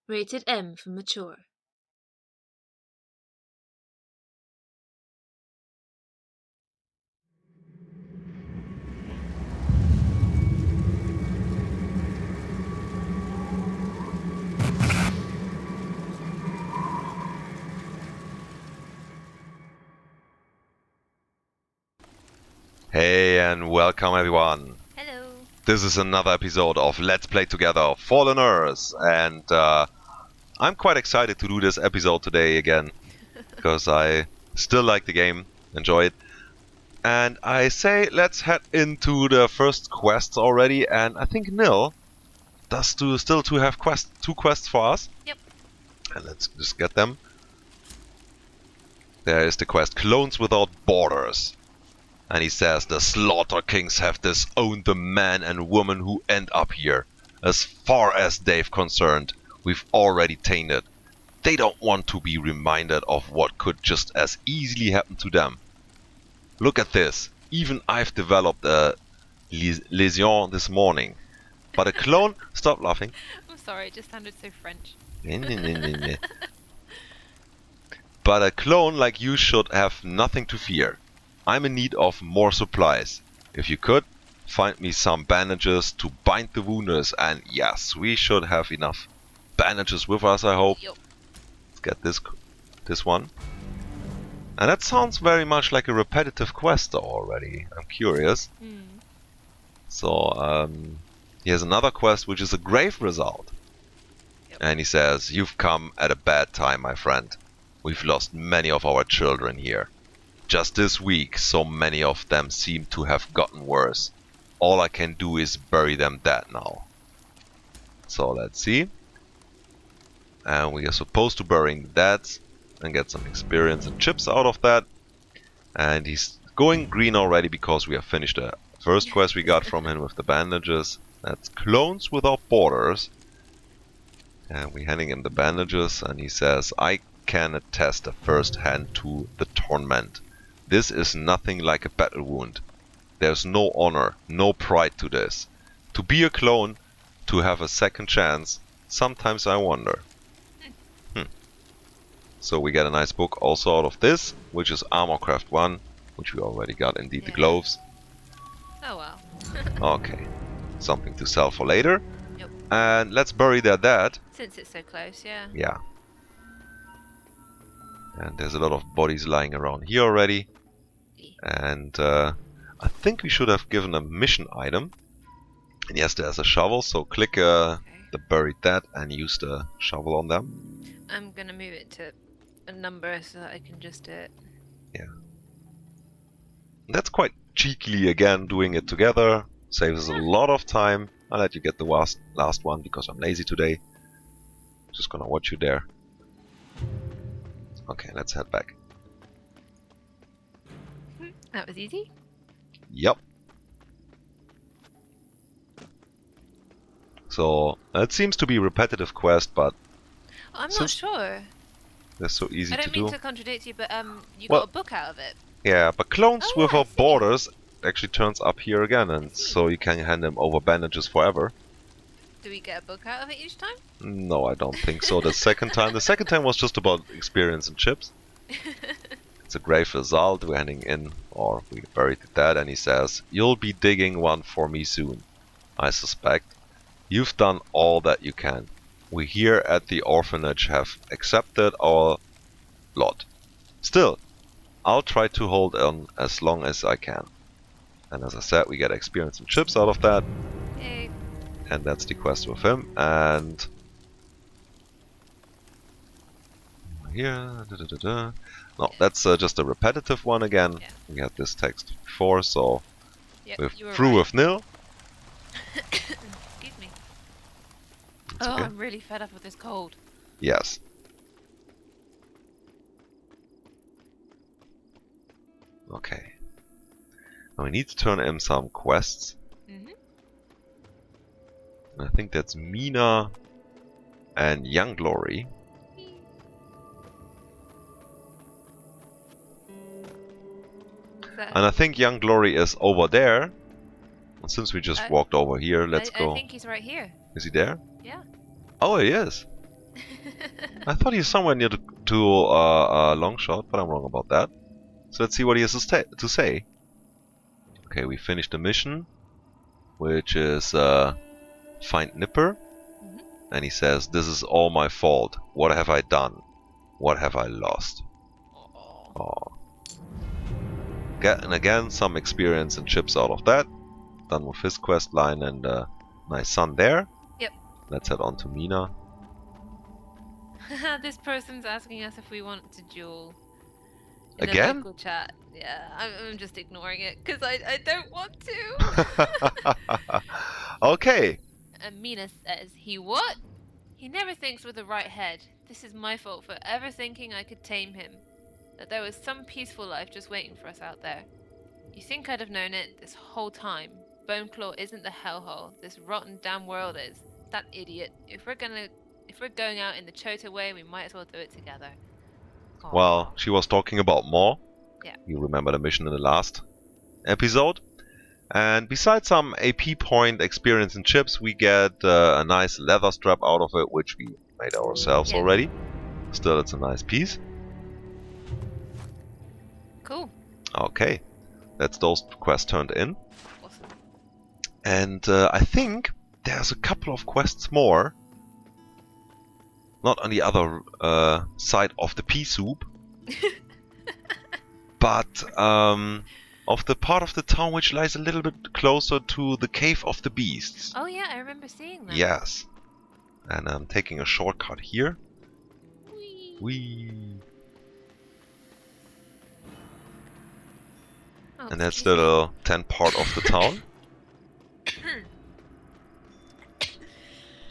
Rated M for mature. Hey and welcome everyone. Hello. This is another episode of Let's Play Together Fallen Earth, and I'm quite excited to do this episode today again because I still like the game, enjoy it. And I say let's head into the first quests already, and I think Nil does still to have two quests for us. Yep. And let's just get them. There is the quest Clones Without Borders. And he says the Slaughter Kings have disowned the man and woman who end up here. As far as they've concerned, we've already tainted. They don't want to be reminded of what could just as easily happen to them. Look at this. Even I've developed a lesion this morning. But a clone... Stop laughing. I'm sorry, it just sounded so French. But a clone like you should have nothing to fear. I'm in need of more supplies. If you could, find me some bandages to bind the wounds, and yes, we should have enough bandages with us, I hope. Yep. Let's get this one. And that sounds very much like a repetitive quest though already. I'm curious. So, he has another quest which is a grave result. Yep. And he says, "You've come at a bad time, my friend. We've lost many of our children here. Just this week, so many of them seem to have gotten worse. All I can do is bury them dead now." So let's see. And we are supposed to bury the dead and get some experience and chips out of that. And he's going green already because we have finished the first quest we got from him with the bandages. That's Clones Without Borders. And we're handing him the bandages and he says, "I can attest first hand to the torment. This is nothing like a battle wound. There's no honor, no pride to this. To be a clone, to have a second chance, sometimes I wonder." So we get a nice book also out of this, which is Armorcraft 1, which we already got, indeed, the gloves. Oh well. Okay, something to sell for later. Yep. And let's bury their dead. Since it's so close, yeah. Yeah. And there's a lot of bodies lying around here already. And I think we should have given a mission item. And yes, there's a shovel, so click the buried dead and use the shovel on them. I'm gonna move it to a number so that I can just do it. Yeah. That's quite cheekily again doing it together. Saves us a lot of time. I'll let you get the last one because I'm lazy today. Just gonna watch you there. Okay, let's head back. That was easy. Yep. So, it seems to be a repetitive quest, but I'm not sure. they're so easy I to don't do. mean to contradict you, but you Well, got a book out of it. Yeah, but Clones Oh, yeah, I Without see. Borders actually turns up here again, and so you can hand them over bandages forever. Do we get a book out of it each time? No, I don't think so. The second time was just about experience and chips. It's a grave result. We're handing in, or we buried the dead, and he says, "You'll be digging one for me soon, I suspect. You've done all that you can. We here at the orphanage have accepted our lot. Still, I'll try to hold on as long as I can." And as I said, we get experience and chips out of that. Yay. And that's the quest with him. And here, no, that's just a repetitive one again. Yeah. We had this text before, so Yep, we're you were through right. with Nil. Excuse me. It's Oh, okay. I'm really fed up with this cold. Yes. Okay. Now we need to turn in some quests. I think that's Mina and Young Glory. And I think Young Glory is over there. And since we just walked over here, let's go. I think he's right here. Is he there? Yeah. Oh, he is. I thought he's somewhere near to long shot, but I'm wrong about that. So let's see what he has to say. Okay, we finished the mission, which is find Nipper. Mhm. And he says, "This is all my fault. What have I done? What have I lost?" Aw. Oh. And again, some experience and chips out of that. Done with his quest line and nice sun there. Yep. Let's head on to Mina. This person's asking us if we want to duel in the Again? local chat. Yeah, I'm just ignoring it because I don't want to. Okay. And Mina says, he what? He never thinks with the right head. This is my fault for ever thinking I could tame him. That there was some peaceful life just waiting for us out there. You think I'd have known it this whole time. Boneclaw isn't the hellhole. This rotten damn world is. That idiot. If we're going out in the Chota way, we might as well do it together. Aww. Well, she was talking about more. Yeah. You remember the mission in the last episode. And besides some AP point experience and chips, we get a nice leather strap out of it, which we made ourselves already. Still, it's a nice piece. Cool. Okay, that's those quests turned in. Awesome. And I think there's a couple of quests more. Not on the other side of the pea soup. But of the part of the town which lies a little bit closer to the Cave of the Beasts. Oh yeah, I remember seeing that. Yes. And I'm taking a shortcut here. Whee. Whee. Oh, And that's excuse the me. little 10 part of the town.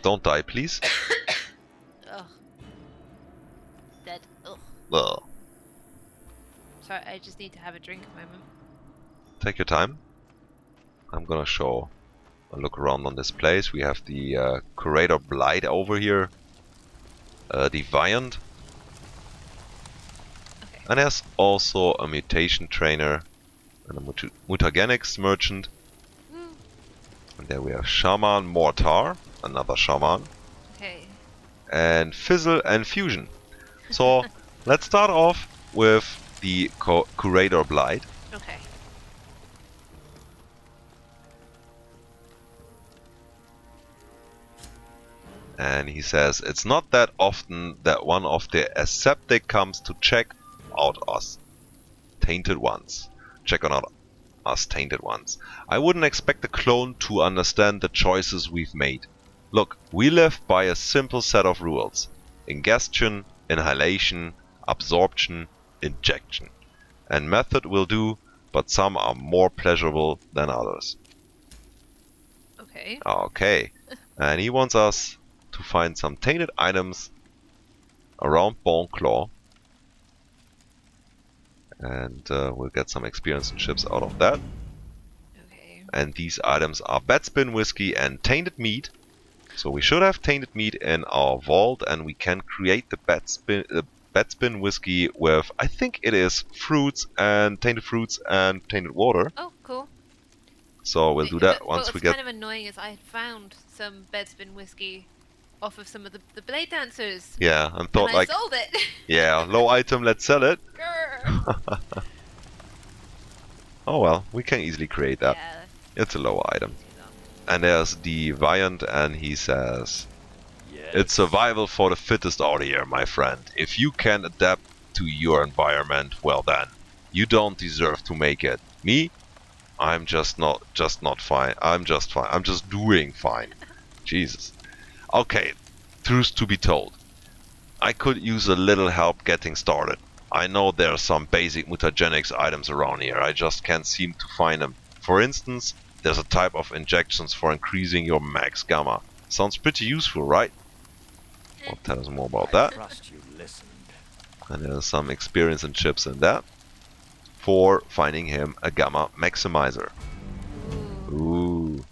Don't die, please. Ugh. Dead. Ugh. Ugh. Sorry, I just need to have a drink a moment. Take your time. I'm gonna show a look around on this place. We have the Curator Blight over here. Deviant. Okay. And there's also a mutation trainer and a mutagenics merchant. Woo. And there we have Shaman Mortar, another shaman, Okay. and Fizzle and Fusion. So let's start off with the Curator Blight. Okay. And he says, it's not that often that one of the aseptic comes to check out us tainted ones. Check on us tainted ones. I wouldn't expect a clone to understand the choices we've made. Look, we live by a simple set of rules. Ingestion, inhalation, absorption, injection. And method will do, but some are more pleasurable than others. Okay. Okay. And he wants us to find some tainted items around Boneclaw. And we'll get some experience and chips out of that. Okay. And these items are Batspin Whiskey and Tainted Meat. So we should have Tainted Meat in our vault, and we can create the Batspin Whiskey with, I think it is fruits and tainted water. Oh, cool. So we'll do that once What's we get... kind of annoying is I had found some Bedspin whiskey off of some of the blade dancers. Yeah, and thought And I like, sold it. yeah, low item, let's sell it. Grr. Oh well, we can easily create that. Yeah. It's a lower item. Too long. And there's the Viant, and he says, Yes. it's survival for the fittest out here, my friend. If you can adapt to your environment, well then, you don't deserve to make it. Me? I'm just not fine. I'm just fine. I'm just doing fine. Jesus. Okay, truth to be told. I could use a little help getting started. I know there are some basic mutagenics items around here. I just can't seem to find them. For instance, there's a type of injections for increasing your max gamma. Sounds pretty useful, right? Well, tell us more about I that. trust you listened. And there's some experience and chips in that for finding him a gamma maximizer. Ooh. Ooh.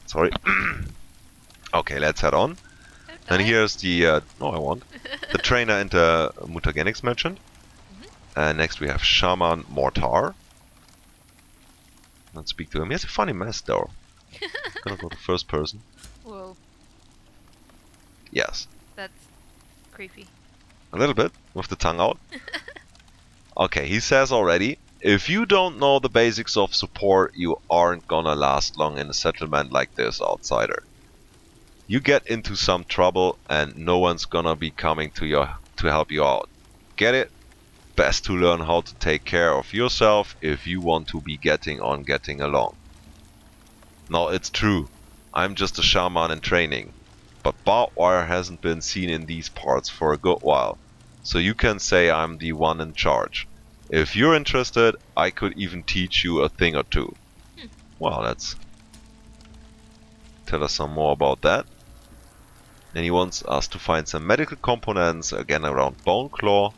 Sorry. Okay, let's head on. Don't And die. here's the, no I won't, the trainer and the mutagenics merchant. And next we have Shaman Mortar. Let's speak to him. He has a funny mask though. Gonna go to first person. Whoa. Yes. That's creepy. A little bit, with the tongue out. Okay, he says already, if you don't know the basics of support, you aren't gonna last long in a settlement like this, outsider. You get into some trouble and no one's gonna be coming to help you out. Get it? Best to learn how to take care of yourself if you want to be getting along. Now it's true, I'm just a shaman in training, but barbed wire hasn't been seen in these parts for a good while, so you can say I'm the one in charge. If you're interested, I could even teach you a thing or two. Well, let's tell us some more about that. And he wants us to find some medical components, again around Bone Claw,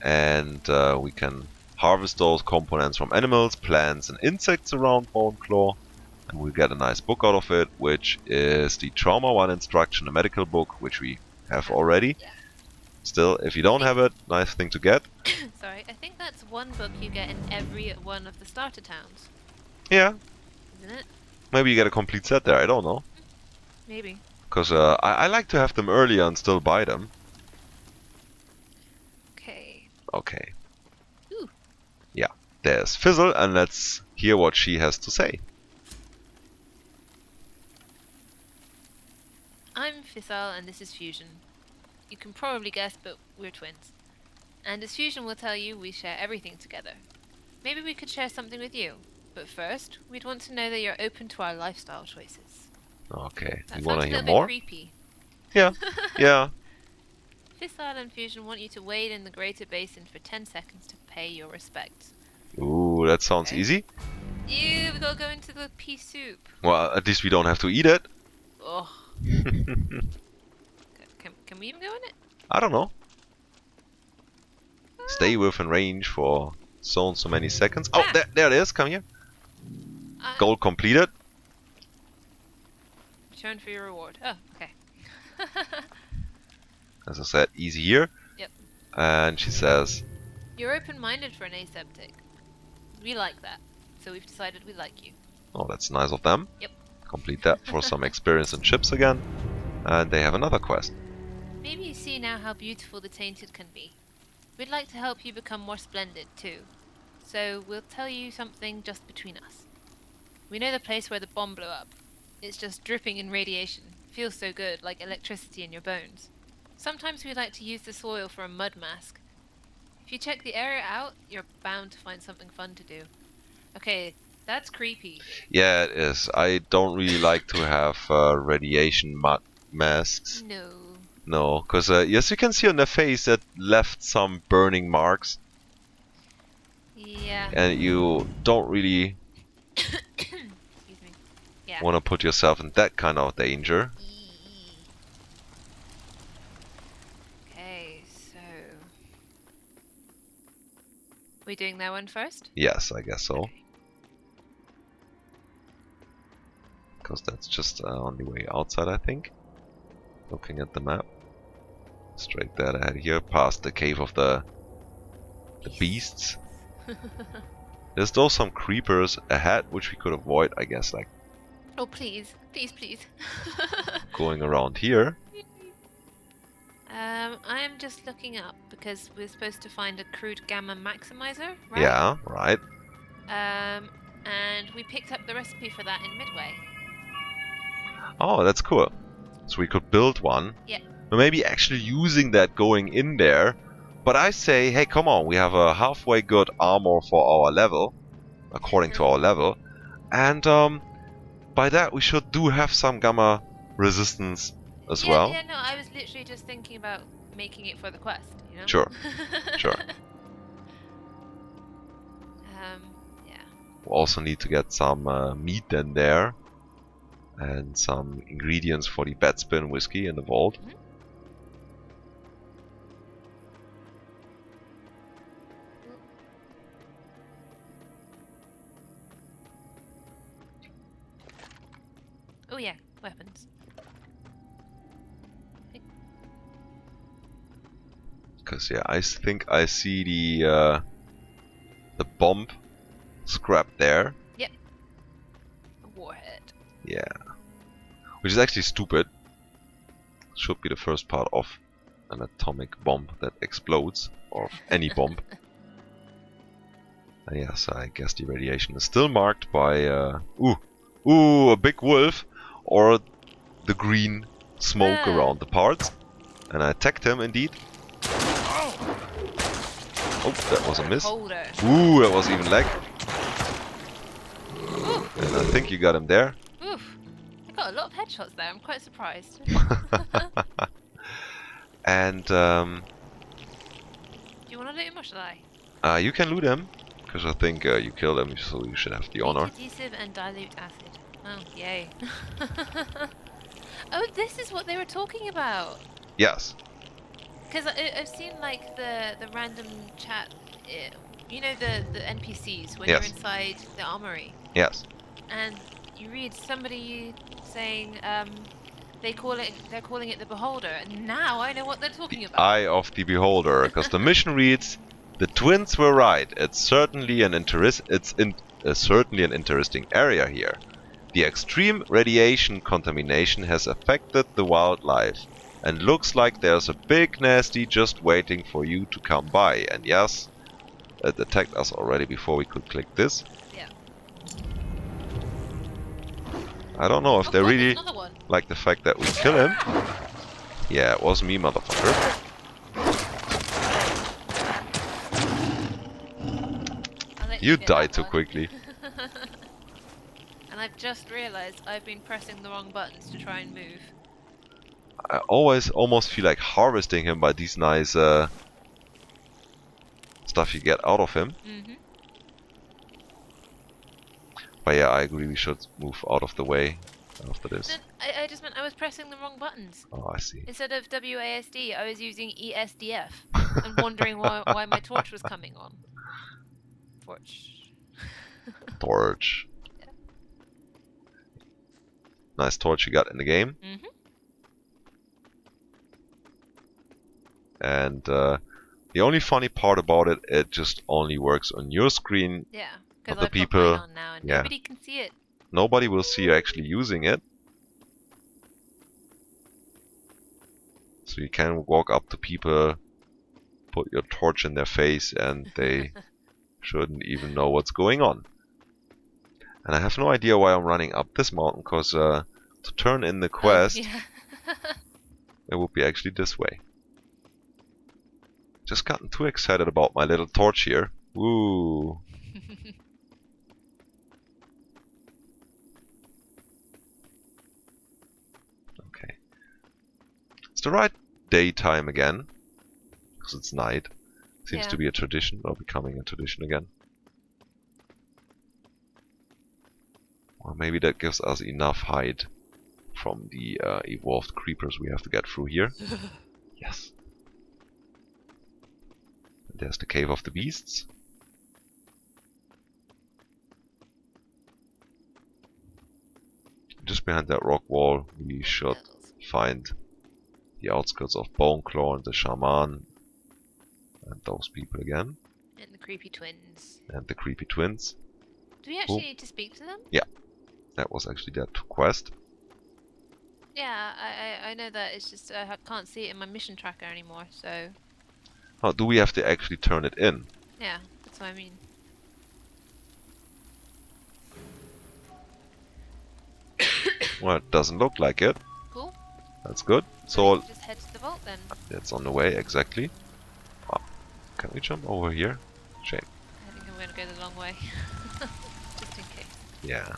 and we can harvest those components from animals, plants, and insects around Bone Claw, and we'll get a nice book out of it, which is the Trauma 1 Instruction, a medical book, which we have already. Yeah. Still, if you don't have it, nice thing to get. Sorry, I think that's one book you get in every one of the starter towns, Yeah, isn't it? maybe you get a complete set there, I don't know. Maybe. Because I like to have them earlier and still buy them. Okay. Okay. Ooh. Yeah, there's Fizzle, and let's hear what she has to say. I'm Fissile and this is Fusion. You can probably guess, but we're twins. And as Fusion will tell you, we share everything together. Maybe we could share something with you. But first, we'd want to know that you're open to our lifestyle choices. Okay, That you sounds want a to hear little bit more? creepy. Yeah, yeah. Fissile and Fusion want you to wade in the Greater Basin for 10 seconds to pay your respects. Ooh, that sounds Okay. easy. Ew, we gotta go into the pea soup. Well, at least we don't have to eat it. Ugh. Can we even go in it? I don't know. Stay within range for so many seconds. Oh, there it is. Come here. Goal completed. Return for your reward. Oh, okay. As I said, easy here. Yep. And she says, You're open-minded for an aseptic. We like that. So we've decided we like you. oh, that's nice of them. Yep. Complete that for some experience in ships again. And they have another quest. Maybe you see now how beautiful the Tainted can be. We'd like to help you become more splendid, too. So we'll tell you something just between us. We know the place where the bomb blew up. It's just dripping in radiation. Feels so good, like electricity in your bones. Sometimes we like to use the soil for a mud mask. If you check the area out, you're bound to find something fun to do. Okay, that's creepy. Yeah, it is. I don't really like to have radiation masks. No. No, because yes, you can see on their face that left some burning marks. Yeah. And you don't really Excuse me. Yeah. want to put yourself in that kind of danger. Okay, so... We doing that one first? Yes, I guess so. Okay. Because that's just on the way outside, I think. Looking at the map. Straight there ahead here, past the cave of the beasts. There's though some creepers ahead, which we could avoid, I guess, like Oh, please. Please, please. going around here. I'm just looking up because we're supposed to find a crude gamma maximizer, right? Yeah, right. And we picked up the recipe for that in Midway. Oh, that's cool. So we could build one. Yeah. Or maybe actually using that going in there. But I say, hey, come on, we have a halfway good armor for our level, according to our level. And by that we should do have some gamma resistance as well. Yeah, no, I was literally just thinking about making it for the quest, you know? Sure, sure. Yeah. We also need to get some meat in there. And some ingredients for the Batspin whiskey in the vault. Mm-hmm. Oh yeah, weapons. Because yeah, I think I see the bomb scrap there. Yep. A warhead. Yeah. Which is actually stupid. Should be the first part of an atomic bomb that explodes, or of any bomb. And yes, I guess the radiation is still marked by a big wolf, or the green smoke around the parts. And I attacked him indeed. Oh, that was a miss. Beholder. Ooh, that was even lag. Ooh. And I think you got him there. Oof. I got a lot of headshots there. I'm quite surprised. And Do you want to loot him or should I? you can loot him, because I think you killed him, so you should have the honor. Adhesive and dilute acid. Oh, yay. Oh, this is what they were talking about. Yes. Because I've seen like the random chat, you know, the NPCs when Yes. you're inside the armory. Yes. And you read somebody saying they're calling it the Beholder, and now I know what they're talking about. Eye of the Beholder, because the mission reads, "The twins were right. It's certainly an certainly an interesting area here. The extreme radiation contamination has affected the wildlife, and looks like there's a big nasty just waiting for you to come by." And yes, it attacked us already before we could click this. Yeah. I don't know if they God, there's really another one. like the fact that we kill him. Yeah, it was me, motherfucker. You died too quickly. And I've just realized I've been pressing the wrong buttons to try and move. I always almost feel like harvesting him by these nice stuff you get out of him. Mm-hmm. But yeah, I agree, we should move out of the way after this. I just meant I was pressing the wrong buttons. Oh, I see. Instead of WASD, I was using ESDF. and wondering why my torch was coming on. Torch. Torch. Yeah. Nice torch you got in the game. Mm-hmm. And the only funny part about it, it just only works on your screen. Yeah, But because the I've people- got mine on now and yeah. nobody can see it. Nobody will see you actually using it. So you can walk up to people, put your torch in their face, and they shouldn't even know what's going on. And I have no idea why I'm running up this mountain, because to turn in the quest, Oh, yeah. it would be actually this way. Just gotten too excited about my little torch here. Woo! Okay. It's the right daytime again, because it's night. Seems Yeah. to be a tradition, or becoming a tradition again. Or maybe that gives us enough height from the evolved creepers we have to get through here. Yes. And there's the Cave of the Beasts. Just behind that rock wall, we should find the outskirts of Boneclaw and the Shaman. And those people again. And the creepy twins. And the creepy twins. Do we actually need to speak to them? That was actually their quest. Yeah, I know that. It's just I can't see it in my mission tracker anymore, so... Oh, do we have to actually turn it in? Yeah, that's what I mean. Well, it doesn't look like it. Cool. That's good. we So can just head to the vault then. it's on the way, exactly. Ah, can we jump over here? Shame. I think I'm going to go the long way. Just in case. Yeah.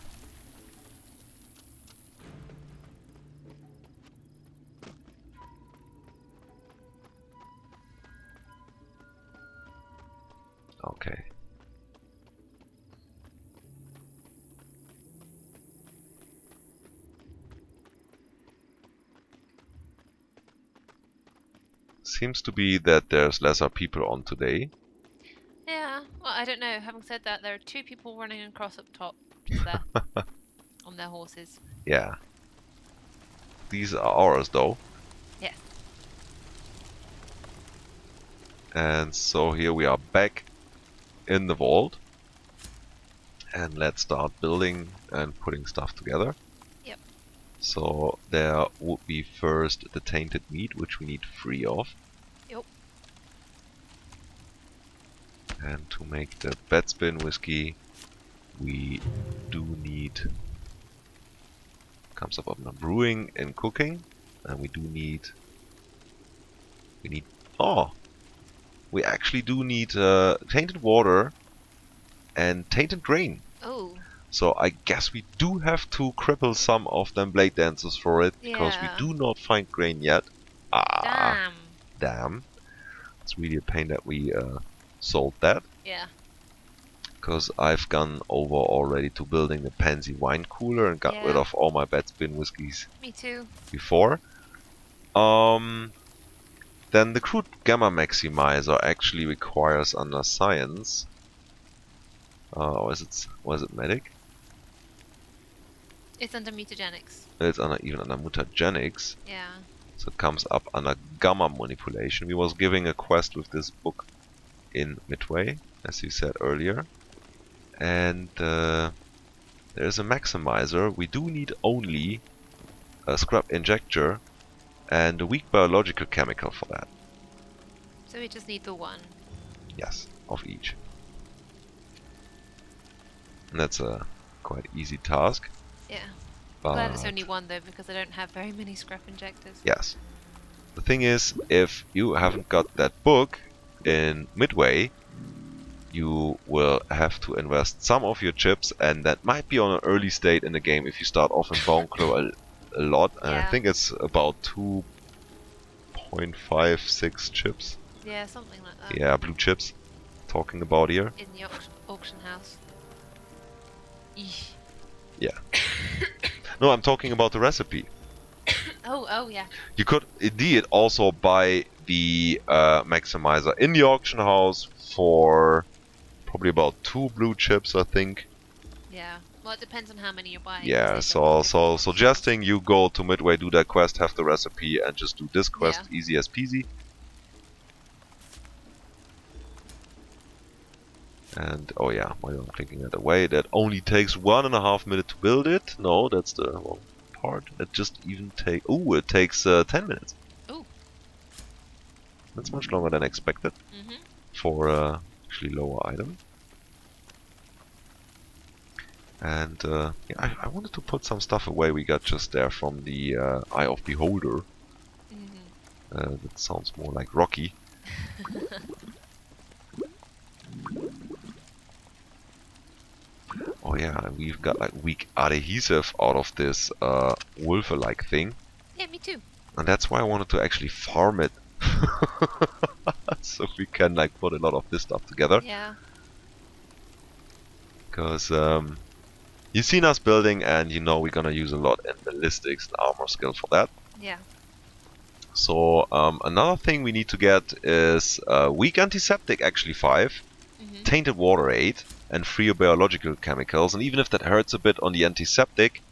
Okay. Seems to be that there's lesser people on today. Yeah, well, I don't know. Having said that, there are 2 people running across up top, just there, on their horses. Yeah. These are ours though. Yes. And so here we are back in the vault. And let's start building and putting stuff together. Yep. So there would be first the tainted meat, which we need 3 of. Yep. And to make the bedspin whiskey, we do need... Comes up under brewing and cooking. And we do need... We need... Oh! We actually do need tainted water and tainted grain. Oh. So I guess we do have to cripple some of them blade dancers for it, because we Yeah. do not find grain yet. Ah, Damn. damn. It's really a pain that we sold that. Yeah. Because I've gone over already to building the Pansy wine cooler and got rid Yeah. of all my bedspin whiskies Me too. before. Then the crude gamma maximizer actually requires under science. Or is it medic? It's under mutagenics. It's even under mutagenics. Yeah. So it comes up under gamma manipulation. We was giving a quest with this book in Midway, as you said earlier. And there's a maximizer. We do need only a scrap injector and a weak biological chemical for that. So we just need the one. Yes, of each. And that's a quite easy task. Yeah. But Glad it's only one though, because I don't have very many scrap injectors. yes. The thing is, if you haven't got that book in Midway, you will have to invest some of your chips, and that might be on an early state in the game if you start off in Boneclaw a lot. And I Yeah. think it's about 2.56 chips. Yeah, something like that. Yeah, blue chips. Talking about here. In the auction house. Eesh. Yeah. No, I'm talking about the recipe. Oh yeah. You could indeed also buy the maximizer in the auction house for probably about 2 blue chips, I think. Yeah. Well, it depends on how many you're buying. 'cause Yeah, they so drop in different auctions. suggesting you go to Midway, do that quest, have the recipe, and just do this quest, Yeah. easy as peasy. And oh yeah, while I'm thinking that away, that only takes 1.5 minutes to build it. No, that's the wrong part. It just even take. Ooh, it takes 10 minutes. Ooh. That's much longer than expected Mhm. for actually lower item. And yeah, I wanted to put some stuff away we got just there from the Eye of Beholder. Mhm. That sounds more like Rocky. Oh yeah, we've got like weak adhesive out of this wolf-like thing. Yeah, me too. And that's why I wanted to actually farm it. So we can like put a lot of this stuff together. Yeah. Because you've seen us building, and you know we're gonna use a lot in ballistics and armor skill for that. Yeah. So another thing we need to get is weak antiseptic, actually 5, Mhm. tainted water 8, and free biological chemicals. And even if that hurts a bit on the antiseptic,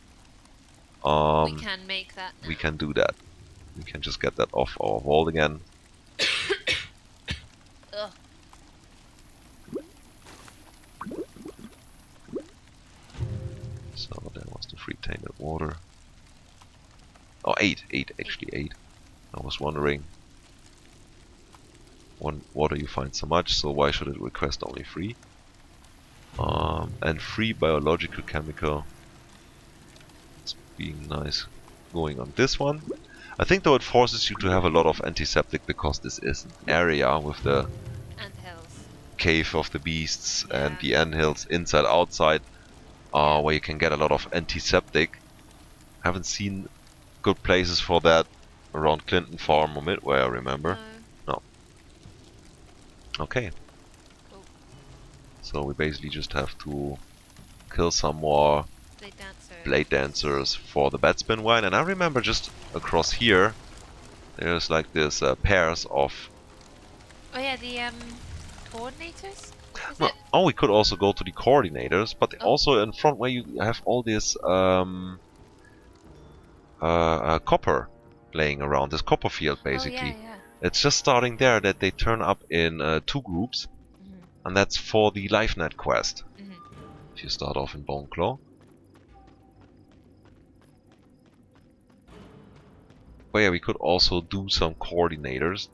We can make that now. we can do that. We can just get that off our vault again. Ugh. So there was the free tainted water. Oh, 8 actually 8. I was wondering. One water you find so much, so why should it request only 3? And free biological chemical. It's being nice going on this one. I think though it forces you to have a lot of antiseptic, because this is an area with the And hills. cave of the beasts and Yeah. the anthills inside outside, where you can get a lot of antiseptic. Haven't seen good places for that around Clinton Farm or Midway, I remember. No. Okay. Cool. So we basically just have to kill some more Blade dancer. blade dancers for the bedspin wine. And I remember just across here, there's like this pairs of... Oh yeah, the coordinators. Is No, it? oh, we could also go to the coordinators, but Oh. also in front where you have all this copper laying around, this copper field basically. Oh yeah, yeah. It's just starting there that they turn up in 2 groups, Mhm. and that's for the LifeNet quest. Mhm. If you start off in Boneclaw. But yeah, we could also do some coordinators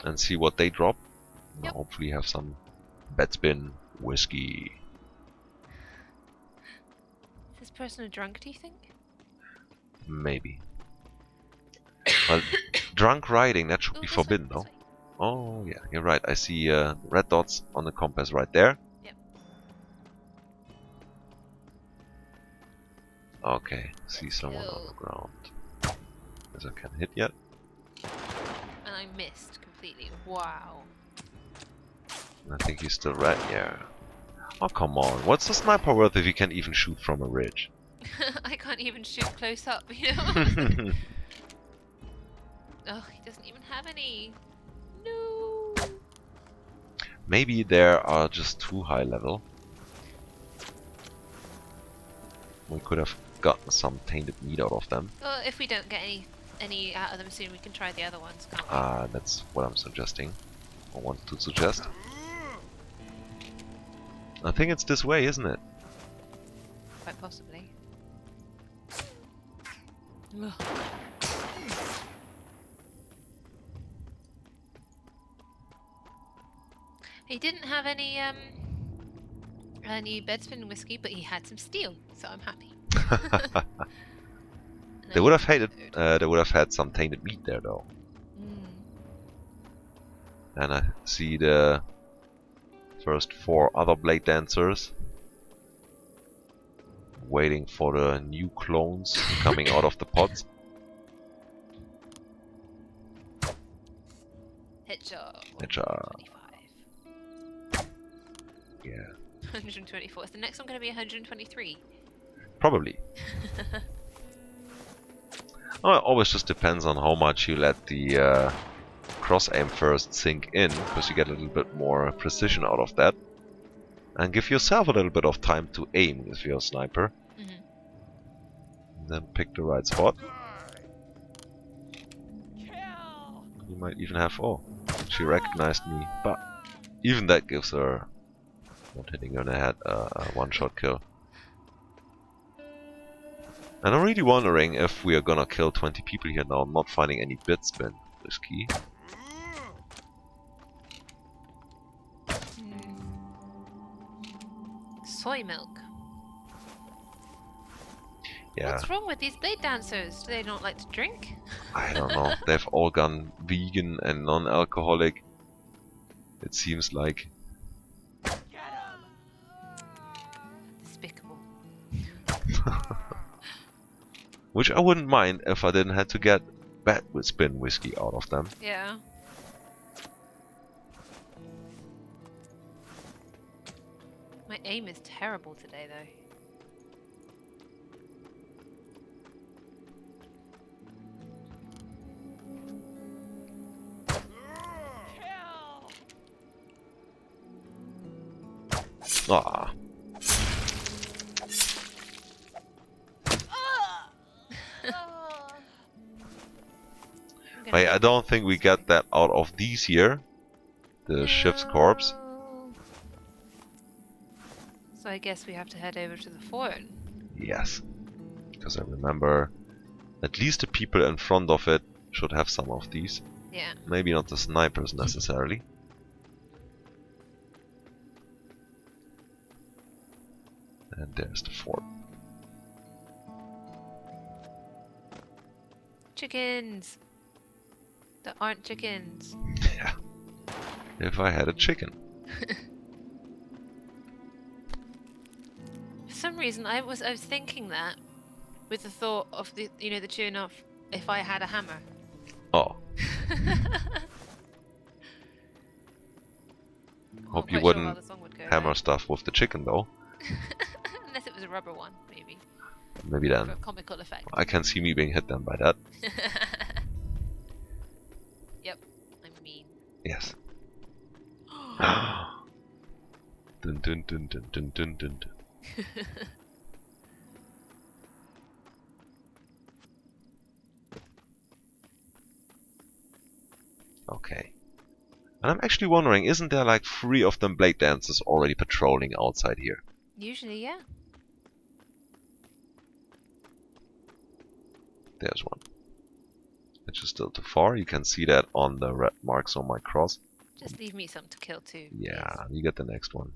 and see what they drop. Yep. Hopefully have some Bedspin whiskey. Is this person a drunk, do you think? Maybe. Well, drunk riding, that should Ooh, be this way, forbidden, this no? way. Oh, yeah, you're right. I see red dots on the compass right there. Yep. Okay, see someone on the Kill. ground. Guess I can't hit yet. And I missed completely. Wow. I think he's still red, yeah. Oh, come on. What's the sniper worth if he can't even shoot from a ridge? I can't even shoot close up, you know? Oh, he doesn't even have any. No. Maybe they are just too high level. We could have gotten some tainted meat out of them. Well, if we don't get any out of them soon, we can try the other ones, can't we? That's what I'm suggesting. I want to suggest. I think it's this way, isn't it? Quite possibly. He didn't have any bedspin whiskey, but he had some steel, so I'm happy. They would have hated. They would have had some tainted meat there, though. And I see the first 4 other blade dancers waiting for the new clones coming out of the pods. Headshot. Headshot. 125. Yeah. 124. Is the next one going to be 123? Probably. Oh, it always just depends on how much you let the cross aim first sink in, because you get a little bit more precision out of that. And give yourself a little bit of time to aim with your sniper. And then pick the right spot. You might even have... Oh, she recognized me. But even that gives her... Not hitting her in the head, a one-shot kill. And I'm really wondering if we are gonna kill 20 people here now, not finding any Bedspin whiskey. Soy milk. Yeah. What's wrong with these blade dancers? Do they not like to drink? I don't know. They've all gone vegan and non-alcoholic. It seems like. Despicable. Which I wouldn't mind if I didn't have to get Bedspin whiskey out of them. Yeah. My aim is terrible today, though. Ah. Hey, I don't think we get that out of these here. The ship's corpse. So I guess we have to head over to the fort. Yes. Because I remember at least the people in front of it should have some of these. Yeah. Maybe not the snipers necessarily. And there's the fort. Chickens! That aren't chickens. Yeah. If I had a chicken. For some reason, I was thinking that with the thought of the the tune of "If I Had a Hammer." Oh. Hope you wouldn't hammer stuff with the chicken though. Unless it was a rubber one, maybe. Maybe then. For a comical effect. I can see me being hit then by that. Yep, I'm mean. Yes. Dun dun dun dun dun dun dun dun. Okay. And I'm actually wondering, isn't there like 3 of them blade dancers already patrolling outside here? Usually, yeah. There's one. Which is still too far. You can see that on the red marks on my cross. Just leave me some to kill too. Yeah, you get the next one.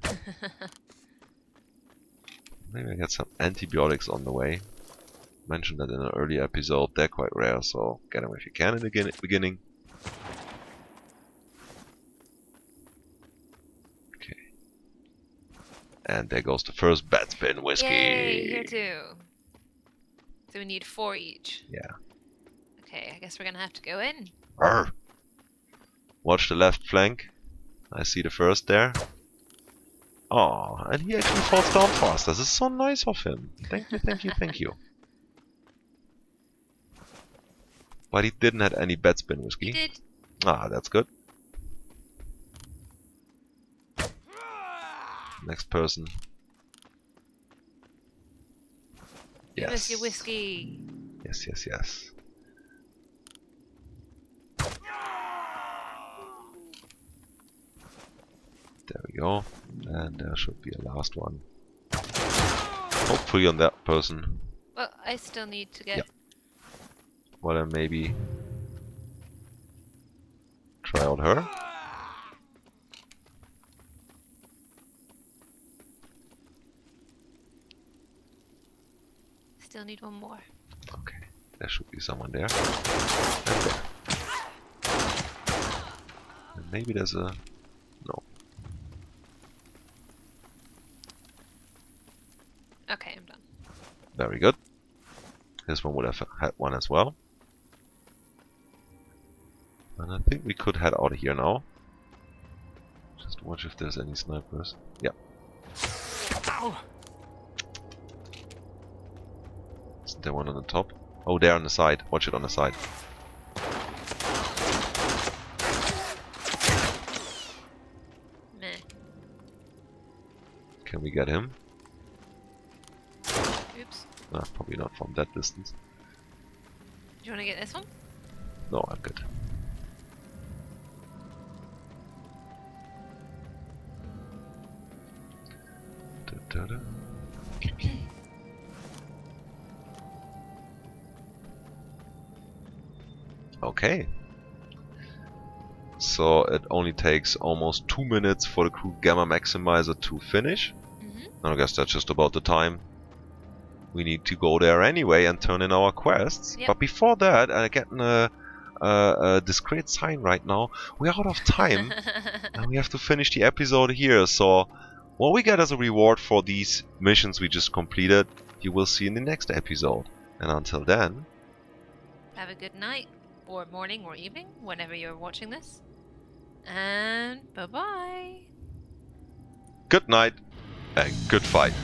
Maybe I get some antibiotics on the way. Mentioned that in an earlier episode. They're quite rare, so get them if you can in the beginning. Okay. And there goes the first bat spin whiskey. Yay, here too. So we need 4 each. Yeah. Okay, I guess we're gonna have to go in. Arr. Watch the left flank. I see the first there. Oh, and he actually falls down fast. This is so nice of him. Thank you, thank you, thank you. But he didn't have any bat spin whiskey. He did. Ah, that's good. Next person. Give Yes. us your whiskey. Yes, yes, yes. There we go. And there should be a last one. Hopefully on that person. Well, I still need to get... Yep. Well, then maybe try out her. Still need one more. Okay, there should be someone there. And there. And maybe there's a... No. Okay, I'm done. Very good. This one would have had one as well. And I think we could head out of here now. Just watch if there's any snipers. Yeah. Ow! Isn't there one on the top? Oh, there on the side. Watch it on the side. Meh. Can we get him? Oops. Probably not from that distance. Do you want to get this one? No, I'm good. Da-da-da. Okay. So it only takes almost 2 minutes for the crew gamma maximizer to finish. Mm-hmm. I guess that's just about the time we need to go there anyway and turn in our quests. Yep. But before that, I get a discreet sign right now. We're out of time and we have to finish the episode here. So what we get as a reward for these missions we just completed, you will see in the next episode. And until then, Have a good night, or morning, or evening, whenever you're watching this. And bye-bye. good night and good fight.